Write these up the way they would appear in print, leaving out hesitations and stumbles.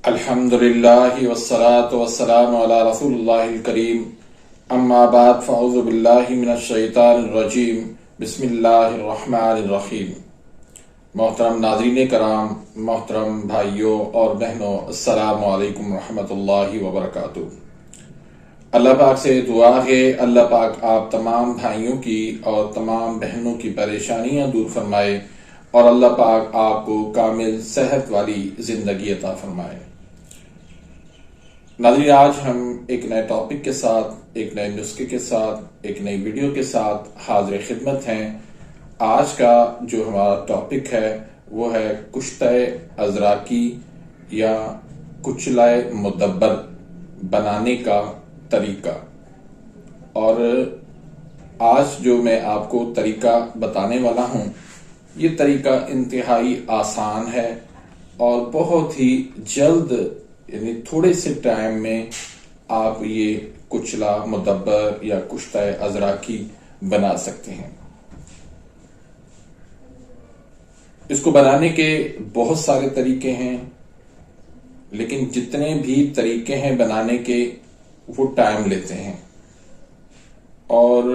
الحمدللہ والصلاة والسلام علی رسول اللہ الکریم اما بعد فاعوذ باللہ من الشیطان الرجیم بسم اللہ الرحمن الرحیم۔ محترم ناظرین کرام، محترم بھائیوں اور بہنوں، السلام علیکم ورحمۃ اللہ وبرکاتہ۔ اللہ پاک سے دعا ہے اللہ پاک آپ تمام بھائیوں کی اور تمام بہنوں کی پریشانیاں دور فرمائے اور اللہ پاک آپ کو کامل صحت والی زندگی عطا فرمائے۔ ناظرین، آج ہم ایک نئے ٹاپک کے ساتھ، ایک نئے نسخے کے ساتھ، ایک نئی ویڈیو کے ساتھ حاضر خدمت ہیں۔ آج کا جو ہمارا ٹاپک ہے وہ ہے کشتہ ازراکی یا کچلہ مدبر بنانے کا طریقہ۔ اور آج جو میں آپ کو طریقہ بتانے والا ہوں، یہ طریقہ انتہائی آسان ہے اور بہت ہی جلد، یعنی تھوڑے سے ٹائم میں آپ یہ کچلہ مدبر یا کشتہ ازراکی بنا سکتے ہیں۔ اس کو بنانے کے بہت سارے طریقے ہیں، لیکن جتنے بھی طریقے ہیں بنانے کے وہ ٹائم لیتے ہیں اور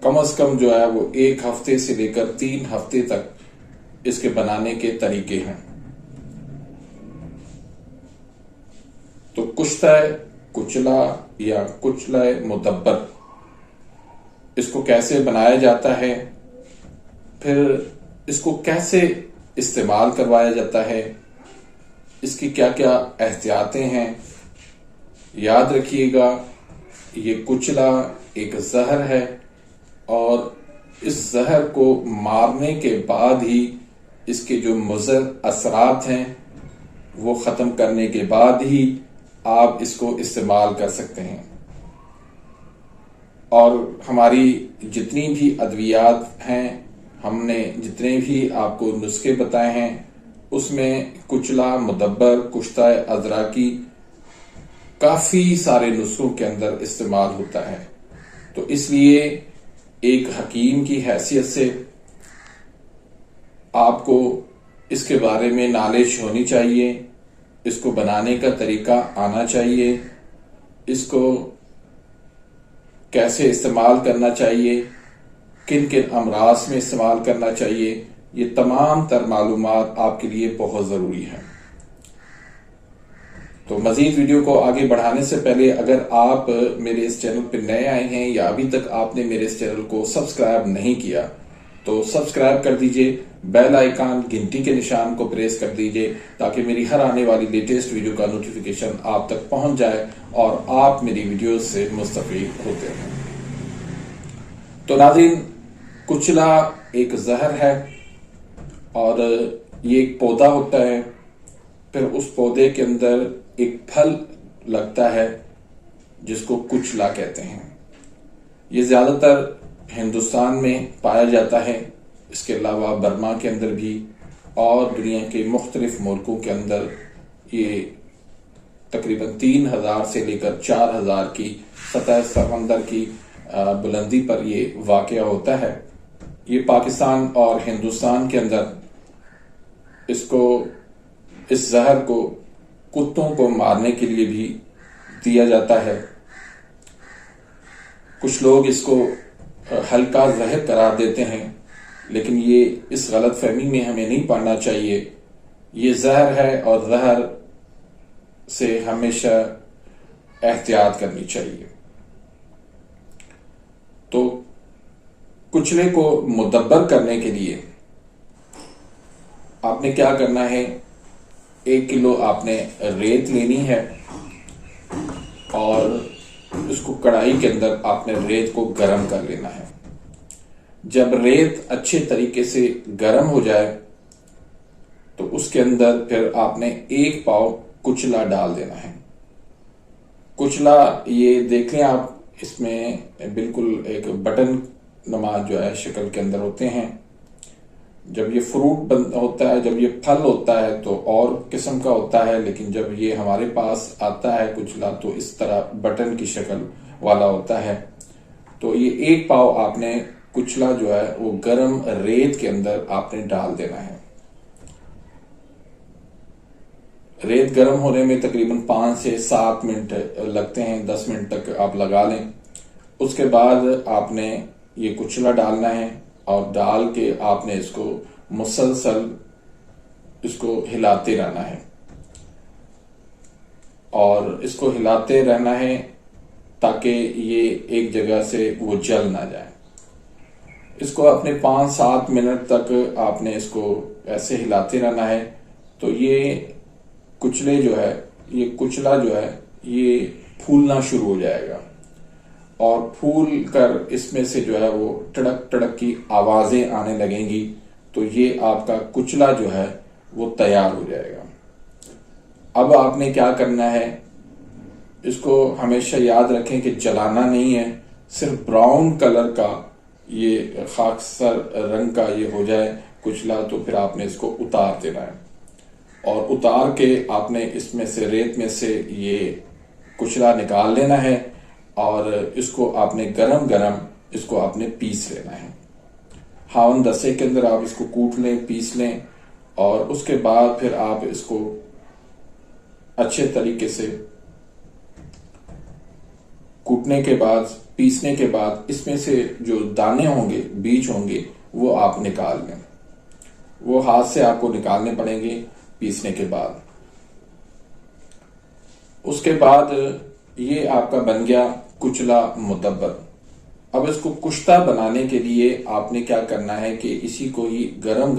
کم از کم جو ہے وہ 1 ہفتے سے لے کر 3 ہفتے تک اس کے بنانے کے طریقے ہیں۔ تو کشتہ کچلہ یا کچلہ مدبر، اس کو کیسے بنایا جاتا ہے، پھر اس کو کیسے استعمال کروایا جاتا ہے، اس کی کیا کیا احتیاطیں ہیں۔ یاد رکھیے گا، یہ کچلہ ایک زہر ہے اور اس زہر کو مارنے کے بعد ہی اس کے جو مضر اثرات ہیں وہ ختم کرنے کے بعد ہی آپ اس کو استعمال کر سکتے ہیں۔ اور ہماری جتنی بھی ادویات ہیں، ہم نے جتنے بھی آپ کو نسخے بتائے ہیں، اس میں کچلہ مدبر، کشتہ ازراکی کافی سارے نسخوں کے اندر استعمال ہوتا ہے۔ تو اس لیے ایک حکیم کی حیثیت سے آپ کو اس کے بارے میں نالج ہونی چاہیے، اس کو بنانے کا طریقہ آنا چاہیے، اس کو کیسے استعمال کرنا چاہیے، کن کن امراض میں استعمال کرنا چاہیے، یہ تمام تر معلومات آپ کے لیے بہت ضروری ہیں۔ تو مزید ویڈیو کو آگے بڑھانے سے پہلے اگر آپ میرے اس چینل پہ نئے آئے ہیں یا ابھی تک آپ نے میرے اس چینل کو سبسکرائب نہیں کیا تو سبسکرائب کر دیجئے، بیل آئیکن گھنٹی کے نشان کو پریس کر دیجئے تاکہ میری ہر آنے والی لیٹسٹ ویڈیو کا نوٹیفیکیشن آپ تک پہنچ جائے اور آپ میری ویڈیوز سے مستفید ہوتے ہیں۔ تو ناظرین، کچلہ ایک زہر ہے اور یہ ایک پودا ہوتا ہے، پھر اس پودے کے اندر ایک پھل لگتا ہے جس کو کچلہ کہتے ہیں۔ یہ زیادہ تر ہندوستان میں پایا جاتا ہے، اس کے علاوہ برما کے اندر بھی اور دنیا کے مختلف ملکوں کے اندر یہ تقریباً 3000 سے لے کر 4000 کی سطح سمندر کی بلندی پر یہ واقع ہوتا ہے۔ یہ پاکستان اور ہندوستان کے اندر اس زہر کو کتوں کو مارنے کے لیے بھی دیا جاتا ہے۔ کچھ لوگ اس کو ہلکا زہر قرار دیتے ہیں، لیکن یہ اس غلط فہمی میں ہمیں نہیں پڑنا چاہیے۔ یہ زہر ہے اور زہر سے ہمیشہ احتیاط کرنی چاہیے۔ تو کچلے کو مدبر کرنے کے لیے آپ نے کیا کرنا ہے، 1 کلو آپ نے ریت لینی ہے اور اس کو کڑھائی کے اندر آپ نے ریت کو گرم کر لینا ہے۔ جب ریت اچھے طریقے سے گرم ہو جائے تو اس کے اندر پھر آپ نے 1 پاؤ کچلہ ڈال دینا ہے۔ کچلہ یہ دیکھ لیں آپ، اس میں بالکل ایک بٹن نما جو ہے شکل کے اندر ہوتے ہیں۔ جب یہ فروٹ ہوتا ہے، جب یہ پھل ہوتا ہے تو اور قسم کا ہوتا ہے، لیکن جب یہ ہمارے پاس آتا ہے کچلہ تو اس طرح بٹن کی شکل والا ہوتا ہے۔ تو یہ 1 پاؤ آپ نے کچلہ جو ہے وہ گرم ریت کے اندر آپ نے ڈال دینا ہے۔ ریت گرم ہونے میں تقریباً 5 سے 7 منٹ لگتے ہیں، 10 منٹ تک آپ لگا لیں۔ اس کے بعد آپ نے یہ کچلا ڈالنا ہے اور ڈال کے آپ نے اس کو مسلسل اس کو ہلاتے رہنا ہے اور اس کو ہلاتے رہنا ہے تاکہ یہ ایک جگہ سے وہ جل نہ جائے۔ اس کو اپنے 5-7 منٹ تک آپ نے اس کو ایسے ہلاتے رہنا ہے تو یہ کچلا جو ہے یہ پھولنا شروع ہو جائے گا اور پھول کر اس میں سے جو ہے وہ ٹڑک ٹڑک کی آوازیں آنے لگیں گی تو یہ آپ کا کچلا جو ہے وہ تیار ہو جائے گا۔ اب آپ نے کیا کرنا ہے، اس کو ہمیشہ یاد رکھیں کہ جلانا نہیں ہے، صرف براؤن کلر کا یہ خاکستر رنگ کا یہ ہو جائے کچلا تو پھر آپ نے اس کو اتار دینا ہے اور اتار کے آپ نے اس میں سے ریت میں سے یہ کچلا نکال لینا ہے اور اس کو آپ نے گرم اس کو آپ نے پیس لینا ہے۔ ہاون دسے کے اندر آپ اس کو کوٹ لیں، پیس لیں اور اس کے بعد پھر آپ اس کو اچھے طریقے سے کوٹنے کے بعد، پیسنے کے بعد اس میں سے جو دانے ہوں گے، بیج ہوں گے، وہ آپ نکال لیں۔ وہ ہاتھ سے آپ کو نکالنے پڑیں گے پیسنے کے بعد۔ اس کے بعد یہ آپ کا بن گیا کچلا مدبر۔ اب اس کو کشتہ بنانے کے لیے آپ نے کیا کرنا ہے کہ اسی کو ہی گرم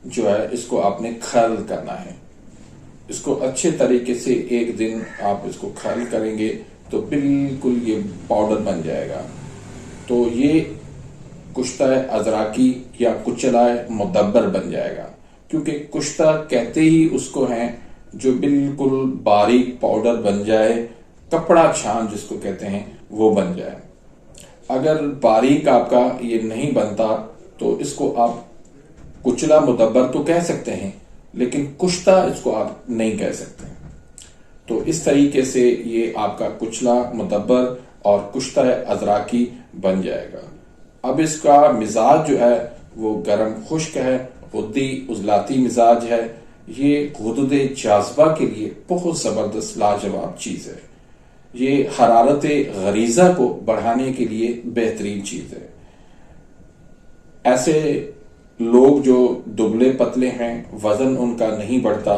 جو ہے اس کو آپ نے کھرل کرنا ہے۔ اس کو اچھے طریقے سے ایک دن آپ اس کو کھرل کریں گے تو بالکل یہ پاؤڈر بن جائے گا۔ تو یہ کشتہ ازراکی یا کچلا مدبر بن جائے گا، کیونکہ کشتہ کہتے ہی اس کو ہیں جو بالکل باریک پاؤڈر بن جائے، کپڑا چھان جس کو کہتے ہیں وہ بن جائے۔ اگر باریک آپ کا یہ نہیں بنتا تو اس کو آپ کچلا مدبر تو کہہ سکتے ہیں لیکن کشتہ اس کو آپ نہیں کہہ سکتے۔ تو اس طریقے سے یہ آپ کا کچلا مدبر اور کشتہ ازراکی بن جائے گا۔ اب اس کا مزاج جو ہے وہ گرم خشک ہے، غدی عضلاتی مزاج ہے۔ یہ غدد جاذبہ کے لیے بہت زبردست لاجواب چیز ہے۔ یہ حرارت غریزہ کو بڑھانے کے لیے بہترین چیز ہے۔ ایسے لوگ جو دبلے پتلے ہیں، وزن ان کا نہیں بڑھتا،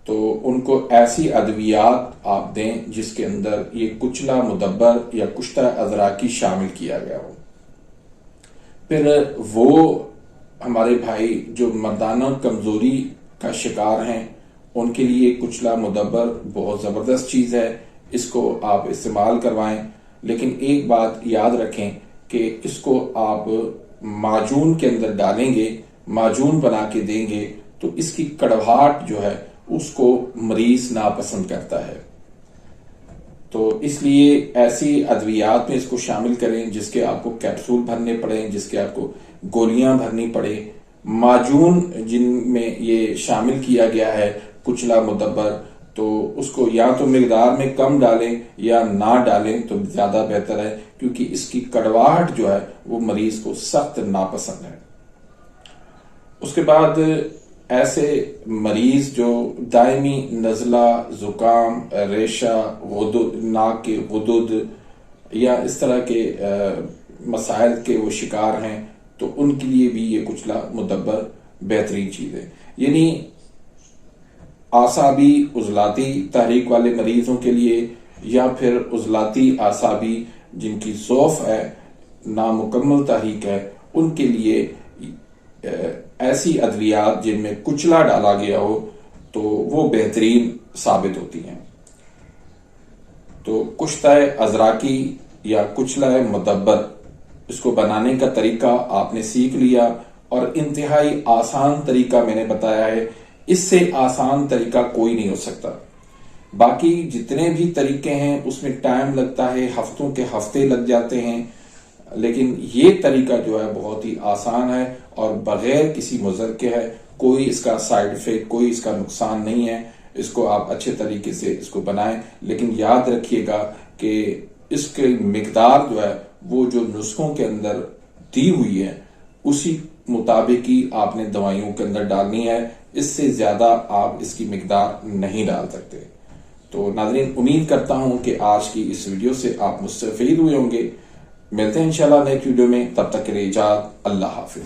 تو ان کو ایسی ادویات آپ دیں جس کے اندر یہ کچلا مدبر یا کشتہ ازراکی شامل کیا گیا ہو۔ پھر وہ ہمارے بھائی جو مردانہ کمزوری کا شکار ہیں ان کے لیے کچلا مدبر بہت زبردست چیز ہے، اس کو آپ استعمال کروائیں۔ لیکن ایک بات یاد رکھیں کہ اس کو آپ معجون کے اندر ڈالیں گے، معجون بنا کے دیں گے تو اس کی کڑواہٹ جو ہے اس کو مریض ناپسند کرتا ہے۔ تو اس لیے ایسی ادویات میں اس کو شامل کریں جس کے آپ کو کیپسول بھرنے پڑیں، جس کے آپ کو گولیاں بھرنی پڑے۔ معجون جن میں یہ شامل کیا گیا ہے کچلا مدبر، تو اس کو یا تو مقدار میں کم ڈالیں یا نہ ڈالیں تو زیادہ بہتر ہے، کیونکہ اس کی کڑواہٹ جو ہے وہ مریض کو سخت ناپسند ہے۔ اس کے بعد ایسے مریض جو دائمی نزلہ، زکام، ریشہ، ناک کے غدد یا اس طرح کے مسائل کے وہ شکار ہیں تو ان کے لیے بھی یہ کچلا مدبر بہترین چیز ہے۔ یعنی اعصابی عضلاتی تحریک والے مریضوں کے لیے یا پھر عضلاتی اعصابی جن کی ضعف ہے، نامکمل تحریک ہے، ان کے لیے ایسی ادویات جن میں کچلا ڈالا گیا ہو تو وہ بہترین ثابت ہوتی ہیں۔ تو کشتہ ازراکی یا کچلا مدبر، اس کو بنانے کا طریقہ آپ نے سیکھ لیا اور انتہائی آسان طریقہ میں نے بتایا ہے، اس سے آسان طریقہ کوئی نہیں ہو سکتا۔ باقی جتنے بھی طریقے ہیں اس میں ٹائم لگتا ہے، ہفتوں کے ہفتے لگ جاتے ہیں، لیکن یہ طریقہ جو ہے بہت ہی آسان ہے اور بغیر کسی مضر کے ہے، کوئی اس کا سائیڈ افیکٹ، کوئی اس کا نقصان نہیں ہے۔ اس کو آپ اچھے طریقے سے اس کو بنائیں، لیکن یاد رکھیے گا کہ اس کی مقدار جو ہے وہ جو نسخوں کے اندر دی ہوئی ہے اسی مطابق ہی آپ نے دوائیوں کے اندر ڈالنی ہے، اس سے زیادہ آپ اس کی مقدار نہیں ڈال سکتے۔ تو ناظرین، امید کرتا ہوں کہ آج کی اس ویڈیو سے آپ مستفید ہوئے ہوں گے۔ ملتے ہیں انشاءاللہ نیکسٹ ویڈیو میں، تب تک کے لیے اجازت، اللہ حافظ۔